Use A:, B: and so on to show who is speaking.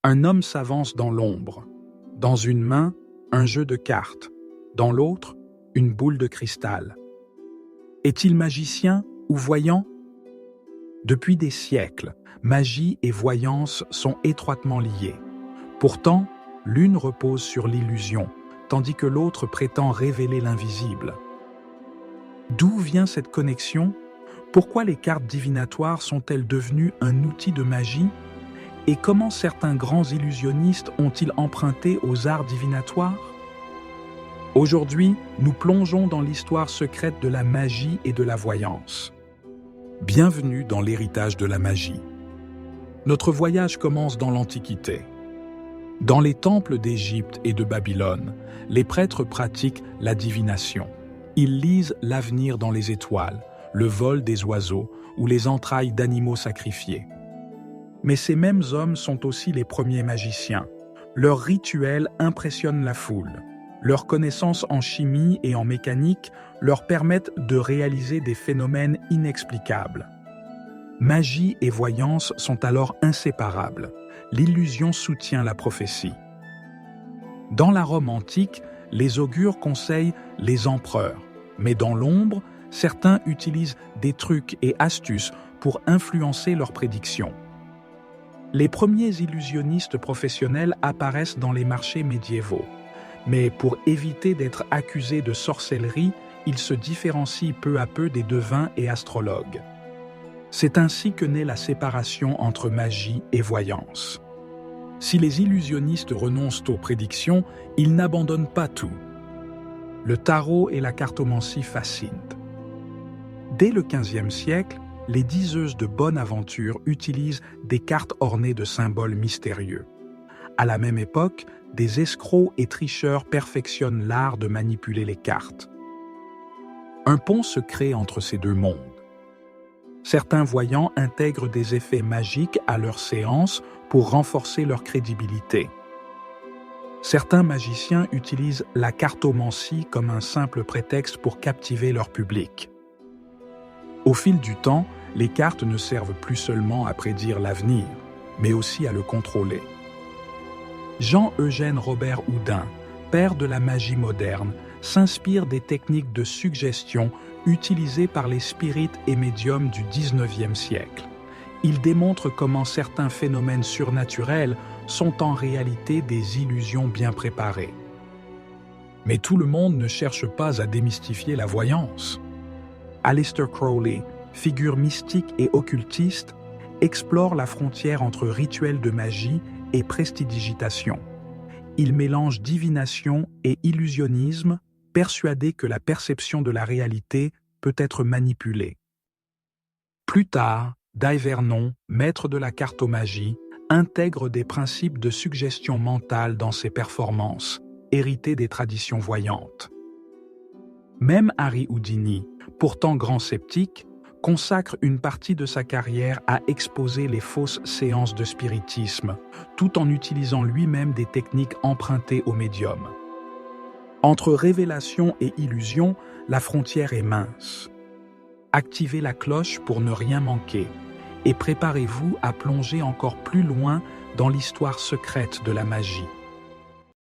A: Un homme s'avance dans l'ombre. Dans une main, un jeu de cartes. Dans l'autre, une boule de cristal. Est-il magicien ou voyant? Depuis des siècles, magie et voyance sont étroitement liées. Pourtant, l'une repose sur l'illusion, tandis que l'autre prétend révéler l'invisible. D'où vient cette connexion? Pourquoi les cartes divinatoires sont-elles devenues un outil de magie? Et comment certains grands illusionnistes ont-ils emprunté aux arts divinatoires? Aujourd'hui, nous plongeons dans l'histoire secrète de la magie et de la voyance. Bienvenue dans l'héritage de la magie. Notre voyage commence dans l'Antiquité. Dans les temples d'Égypte et de Babylone, les prêtres pratiquent la divination. Ils lisent l'avenir dans les étoiles, le vol des oiseaux ou les entrailles d'animaux sacrifiés. Mais ces mêmes hommes sont aussi les premiers magiciens. Leurs rituels impressionnent la foule. Leurs connaissances en chimie et en mécanique leur permettent de réaliser des phénomènes inexplicables. Magie et voyance sont alors inséparables. L'illusion soutient la prophétie. Dans la Rome antique, les augures conseillent les empereurs, mais dans l'ombre, certains utilisent des trucs et astuces pour influencer leurs prédictions. Les premiers illusionnistes professionnels apparaissent dans les marchés médiévaux. Mais pour éviter d'être accusés de sorcellerie, ils se différencient peu à peu des devins et astrologues. C'est ainsi que naît la séparation entre magie et voyance. Si les illusionnistes renoncent aux prédictions, ils n'abandonnent pas tout. Le tarot et la cartomancie fascinent. Dès le XVe siècle, les diseuses de bonne aventure utilisent des cartes ornées de symboles mystérieux. À la même époque, des escrocs et tricheurs perfectionnent l'art de manipuler les cartes. Un pont se crée entre ces deux mondes. Certains voyants intègrent des effets magiques à leurs séances pour renforcer leur crédibilité. Certains magiciens utilisent la cartomancie comme un simple prétexte pour captiver leur public. Au fil du temps, les cartes ne servent plus seulement à prédire l'avenir, mais aussi à le contrôler. Jean-Eugène Robert Houdin, père de la magie moderne, s'inspire des techniques de suggestion utilisées par les spirites et médiums du XIXe siècle. Il démontre comment certains phénomènes surnaturels sont en réalité des illusions bien préparées. Mais tout le monde ne cherche pas à démystifier la voyance. Aleister Crowley, figure mystique et occultiste, explore la frontière entre rituels de magie et prestidigitation. Il mélange divination et illusionnisme, persuadé que la perception de la réalité peut être manipulée. Plus tard, Dai Vernon, maître de la cartomagie, intègre des principes de suggestion mentale dans ses performances, hérités des traditions voyantes. Même Harry Houdini, pourtant grand sceptique, consacre une partie de sa carrière à exposer les fausses séances de spiritisme, tout en utilisant lui-même des techniques empruntées au médium. Entre révélation et illusion, la frontière est mince. Activez la cloche pour ne rien manquer et préparez-vous à plonger encore plus loin dans l'histoire secrète de la magie.